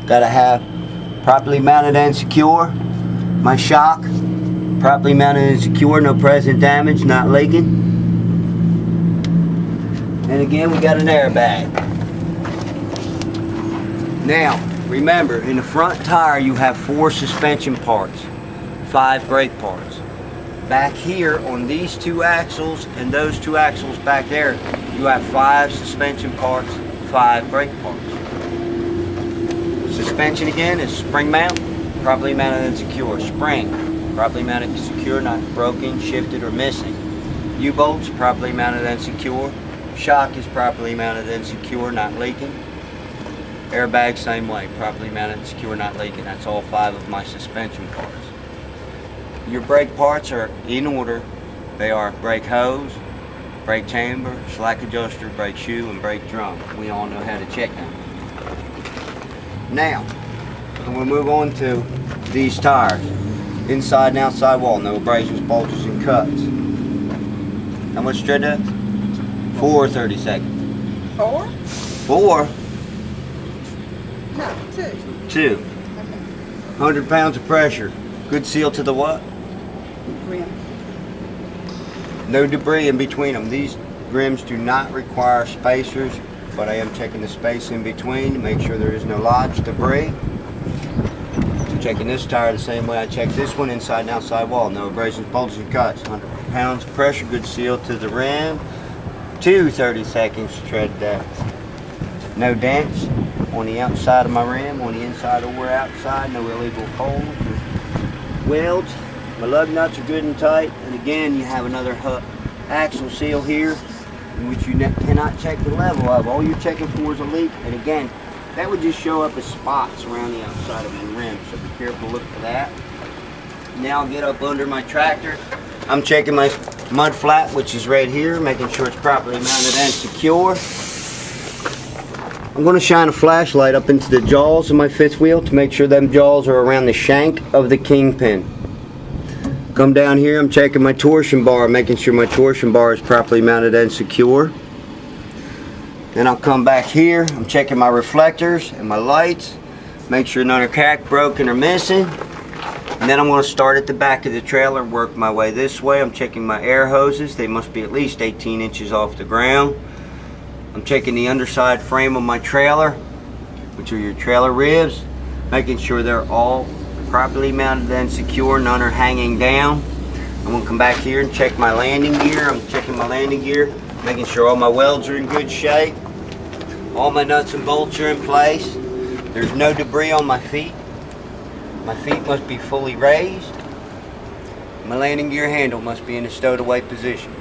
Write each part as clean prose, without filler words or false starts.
Gotta have properly mounted and secure. My shock, properly mounted and secure, no present damage, not leaking. And again, we got an airbag. Now, remember, in the front tire you have 4 suspension parts, 5 brake parts. Back here on these 2 axles and those 2 axles back there, you have 5 suspension parts, 5 brake parts. Suspension again is spring mount, properly mounted and secure. Spring, properly mounted and secure, not broken, shifted, or missing. U-bolts, properly mounted and secure. Shock is properly mounted and secure, not leaking. Airbag, same way, properly mounted and secure, not leaking. That's all 5 of my suspension parts. Your brake parts are in order. They are brake hose, brake chamber, slack adjuster, brake shoe, and brake drum. We all know how to check them. Now, we'll move on to these tires. Inside and outside wall, no abrasions, bulges, and cuts. How much tread depth? 4 or 30 seconds? 4? 4? No, 2. 2. 100 pounds of pressure. Good seal to the what? Rim. No debris in between them. These rims do not require spacers, but I am checking the space in between to make sure there is no lodged debris. Checking this tire the same way I check this one, inside and outside wall. No abrasions, bulges, and cuts. 100 pounds of pressure, good seal to the rim. 2 30 seconds tread depth. No dents on the outside of my rim, on the inside or outside. No illegal holes or welds. My lug nuts are good and tight. And again, you have another axle seal here, in which you cannot check the level of. All you're checking for is a leak, and again, that would just show up as spots around the outside of your rim, so be careful, look for that. Now I'll get up under my tractor. I'm checking my mud flat, which is right here, making sure it's properly mounted and secure. I'm going to shine a flashlight up into the jaws of my 5th wheel to make sure them jaws are around the shank of the kingpin. Come down here, I'm checking my torsion bar, making sure my torsion bar is properly mounted and secure. Then I'll come back here, I'm checking my reflectors and my lights, make sure none are cracked, broken, or missing. And then I'm going to start at the back of the trailer, work my way this way. I'm checking my air hoses, they must be at least 18 inches off the ground. I'm checking the underside frame of my trailer, which are your trailer ribs, making sure they're all properly mounted and secure, none are hanging down. I'm going to come back here and check my landing gear. I'm checking my landing gear, making sure all my welds are in good shape. All my nuts and bolts are in place. There's no debris on my feet. My feet must be fully raised. My landing gear handle must be in a stowed away position.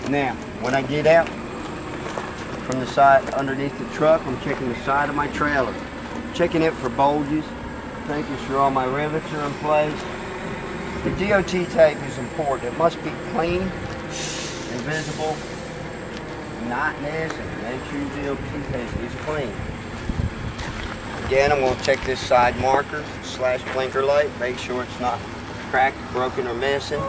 Now, when I get out from the side underneath the truck, I'm checking the side of my trailer. Checking it for bulges, making sure all my rivets are in place. The DOT tape is important. It must be clean and visible, not messy. Make sure your DOT tape is clean. Again, I'm going to check this side marker / blinker light, make sure it's not cracked, broken, or missing.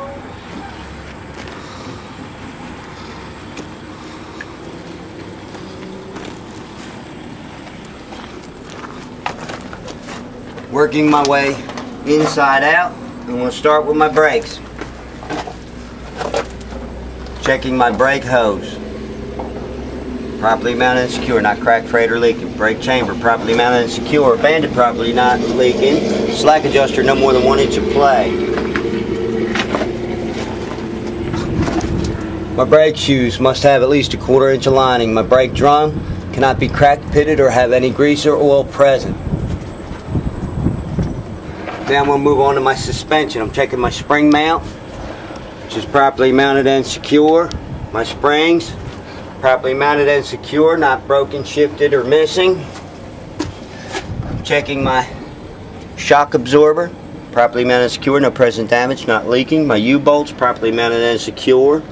Working my way inside out. I'm going to start with my brakes. Checking my brake hose. Properly mounted and secure, not cracked, frayed, or leaking. Brake chamber, properly mounted and secure. Banded properly, not leaking. Slack adjuster, no more than 1 inch of play. My brake shoes must have at least a 1/4 inch of lining. My brake drum cannot be cracked, pitted, or have any grease or oil present. Now I'm going to move on to my suspension. I'm checking my spring mount, which is properly mounted and secure. My springs, properly mounted and secure, not broken, shifted, or missing. I'm checking my shock absorber, properly mounted and secure, no present damage, not leaking. My U-bolts, properly mounted and secure.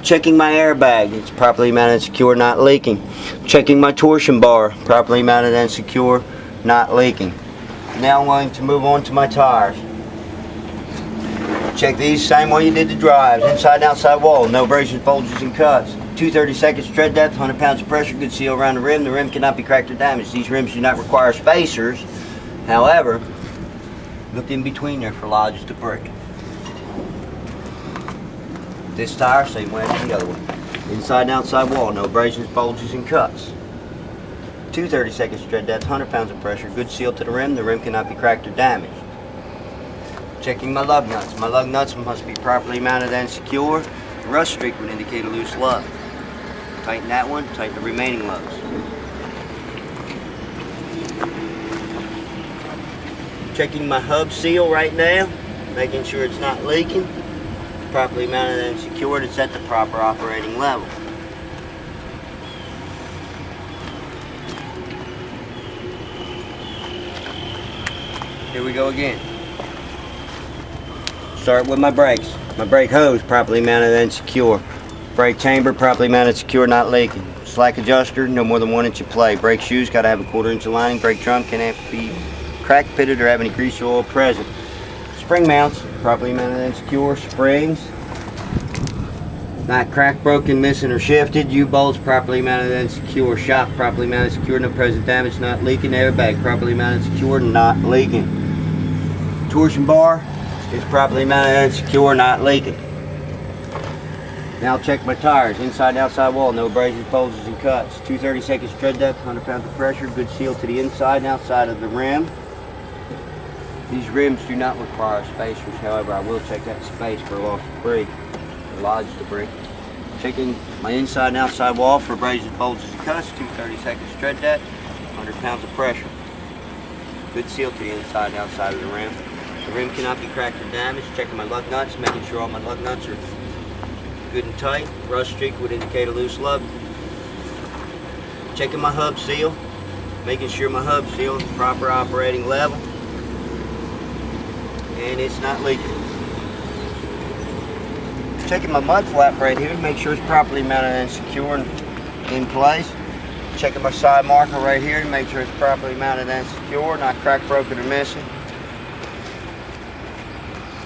Checking my airbag, it's properly mounted and secure, not leaking. Checking my torsion bar, properly mounted and secure, not leaking. Now I'm going to move on to my tires. Check these same way you did the drives, inside and outside wall, no abrasions, bulges, and cuts. 2/30 seconds tread depth, 100 pounds of pressure, good seal around the rim. The rim cannot be cracked or damaged. These rims do not require spacers. However, look in between there for lodged debris. This tire, same way as the other one. Inside and outside wall, no abrasions, bulges, and cuts. 2/30 seconds tread depth, 100 pounds of pressure, good seal to the rim. The rim cannot be cracked or damaged. Checking my lug nuts. My lug nuts must be properly mounted and secure. Rust streak would indicate a loose lug. Tighten that one, tighten the remaining lugs. Checking my hub seal right now, making sure it's not leaking. Properly mounted and secured, it's at the proper operating level. Here we go again. Start with my brakes. My brake hose properly mounted and secure. Brake chamber properly mounted, secure, not leaking. Slack adjuster, no more than 1 inch of play. Brake shoes got to have a 1/4 inch of lining. Brake drum can't be cracked, pitted, or have any grease or oil present. Spring mounts properly mounted and secure. Springs not cracked, broken, missing, or shifted. U-bolts properly mounted and secure. Shock properly mounted, secure, no present damage, not leaking. Airbag properly mounted, secure, not leaking. Torsion bar is properly mounted and secure, not leaking. Now check my tires. Inside and outside wall, no abrasions, bulges, and cuts. 2/30 seconds tread depth, 100 pounds of pressure, good seal to the inside and outside of the rim. These rims do not require spacers, however, I will check that space for lost debris, or lodged debris. Checking my inside and outside wall for abrasions, bulges, and cuts. 2/30 seconds tread depth, 100 pounds of pressure. Good seal to the inside and outside of the rim. The rim cannot be cracked or damaged. Checking my lug nuts, making sure all my lug nuts are good and tight. Rust streak would indicate a loose lug. Checking my hub seal, making sure my hub seal is the proper operating level and it's not leaking. Checking my mud flap right here to make sure it's properly mounted and secure and in place. Checking my side marker right here to make sure it's properly mounted and secure, not cracked, broken, or missing.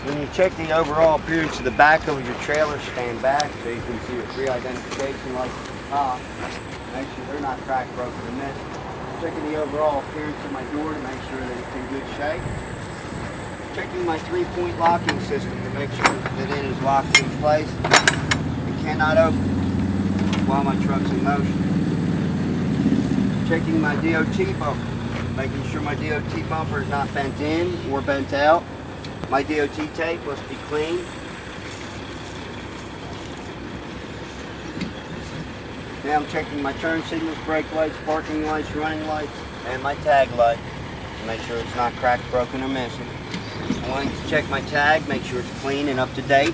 When you check the overall appearance of the back of your trailer, stand back so you can see your pre-identification lights at the top. Make sure they're not cracked, broken, or missing. Checking the overall appearance of my door to make sure that it's in good shape. Checking my 3-point locking system to make sure that it is locked in place. It cannot open while my truck's in motion. Checking my DOT bumper, making sure my DOT bumper is not bent in or bent out. My DOT tape must be clean. Now I'm checking my turn signals, brake lights, parking lights, running lights, and my tag light to make sure it's not cracked, broken, or missing. I want to check my tag, make sure it's clean and up to date.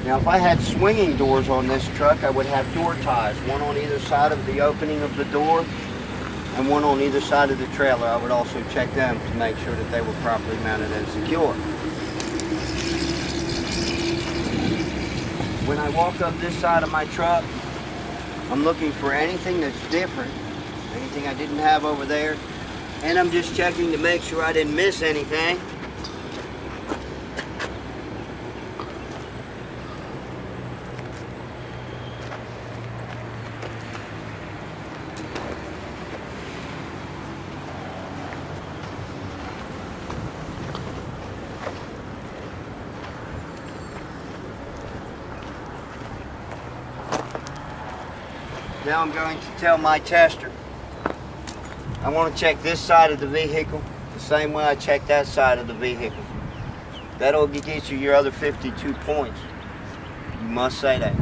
Now if I had swinging doors on this truck, I would have door ties, one on either side of the opening of the door and one on either side of the trailer. I would also check them to make sure that they were properly mounted and secure. When I walk up this side of my truck, I'm looking for anything that's different, anything I didn't have over there, and I'm just checking to make sure I didn't miss anything. Now I'm going to tell my tester. I want to check this side of the vehicle the same way I check that side of the vehicle. That'll get you your other 52 points. You must say that.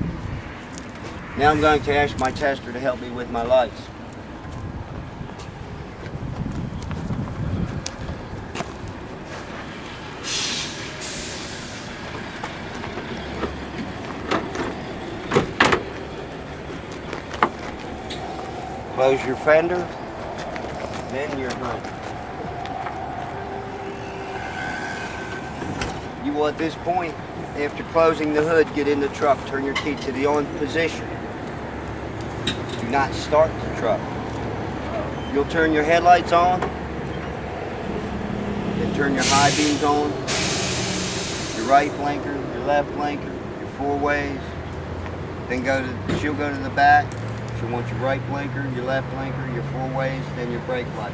Now I'm going to ask my tester to help me with my lights. Close your fender, then your hood. You will at this point, after closing the hood, get in the truck, turn your key to the on position. Do not start the truck. You'll turn your headlights on, then turn your high beams on, your right blinker, your left blinker, your four ways, Then she'll go to the back. She'll want your right blinker, your left blinker, your four ways, then your brake light.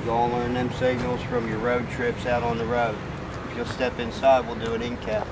You'll all learn them signals from your road trips out on the road. If you'll step inside, we'll do an in-cap.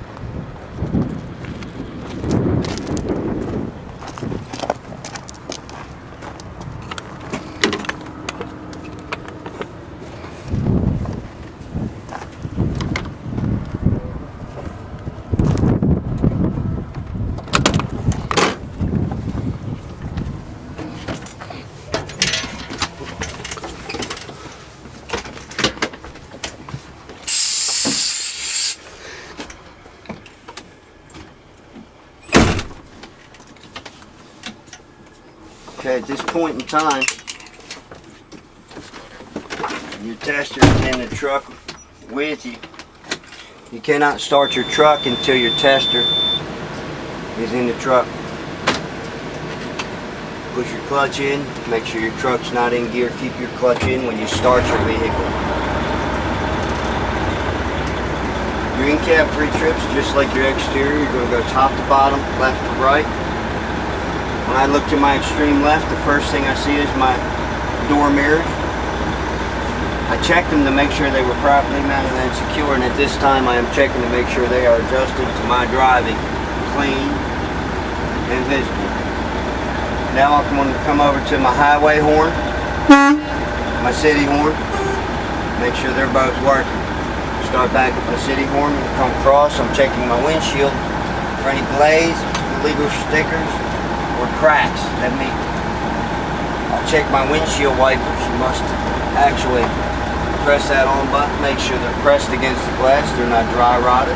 Okay, at this point in time, your tester is in the truck with you. You cannot start your truck until your tester is in the truck. Push your clutch in, make sure your truck's not in gear. Keep your clutch in when you start your vehicle. Your in-cab pre-trips, just like your exterior, you're going to go top to bottom, left to right. When I look to my extreme left, the first thing I see is my door mirrors. I checked them to make sure they were properly mounted and secure, and at this time I am checking to make sure they are adjusted to my driving, clean and visible. Now I'm going to come over to my highway horn, my city horn, make sure they're both working. Start back at my city horn, come across, I'm checking my windshield for any glaze, illegal stickers, or cracks. That means I'll check my windshield wipers. You must actually press that on button, make sure they're pressed against the glass, they're not dry rotted.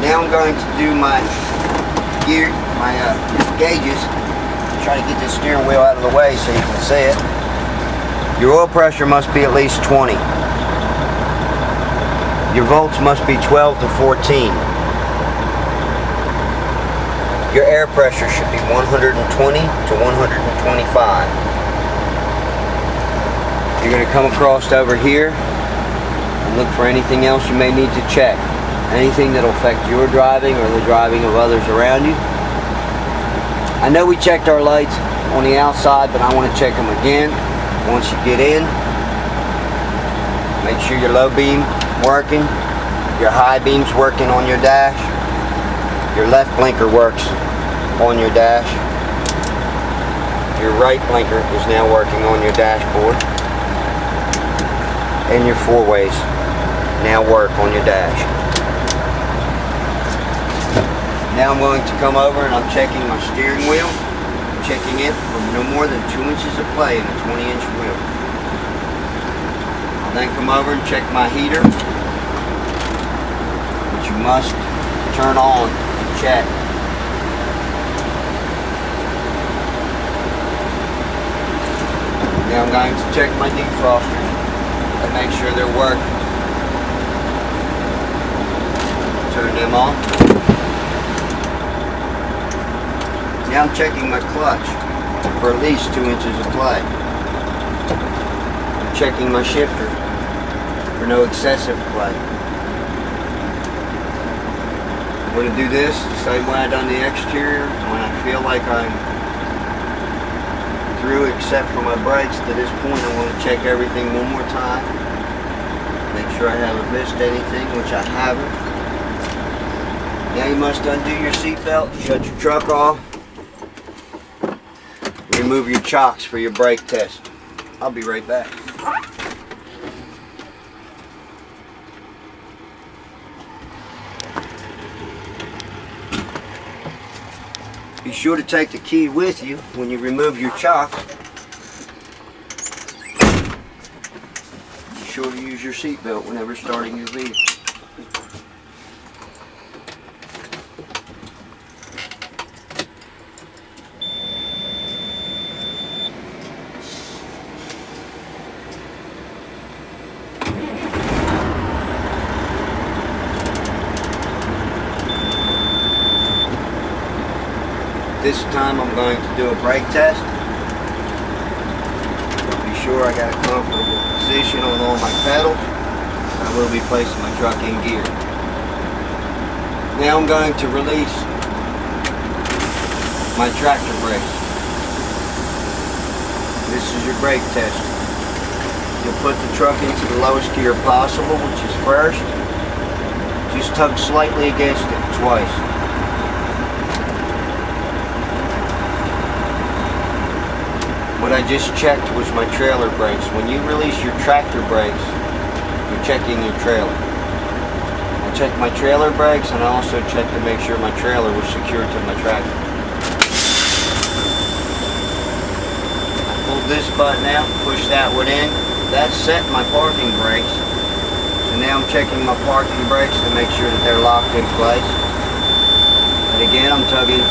Now I'm going to do my gear, my gauges. Try to get this steering wheel out of the way so you can see it. Your oil pressure must be at least 20. Your volts must be 12 to 14. Your air pressure should be 120 to 125. You're going to come across over here and look for anything else you may need to check. Anything that will affect your driving or the driving of others around you. I know we checked our lights on the outside, but I want to check them again. Once you get in, make sure your low beam working, your high beam's working on your dash, your left blinker works on your dash. Your right blinker is now working on your dashboard. And your four ways now work on your dash. Now I'm going to come over and I'm checking my steering wheel. I'm checking it for no more than 2 inches of play in a 20-inch wheel. I'll then come over and check my heater, which you must turn on and check. Now I'm going to check my defrosters and make sure they're working. Turn them on. Now I'm checking my clutch for at least 2 inches of play. I'm checking my shifter for no excessive play. I'm going to do this the same way I done the exterior. When I feel like I'm through except for my brakes to this point, I want to check everything one more time. Make sure I haven't missed anything, which I haven't. Now you must undo your seatbelt, shut your truck off, remove your chocks for your brake test. I'll be right back. Be sure to take the key with you when you remove your chocks. Be sure to use your seatbelt whenever starting your vehicle. This time I'm going to do a brake test. Be sure I got a comfortable position on all my pedals. I will be placing my truck in gear. Now I'm going to release my tractor brakes. This is your brake test. You'll put the truck into the lowest gear possible, which is first. Just tug slightly against it twice. What I just checked was my trailer brakes. When you release your tractor brakes, you're checking your trailer. I checked my trailer brakes, and I also checked to make sure my trailer was secured to my tractor. I pulled this button out, pushed that one in. That set my parking brakes. So now I'm checking my parking brakes to make sure that they're locked in place. And again, I'm tugging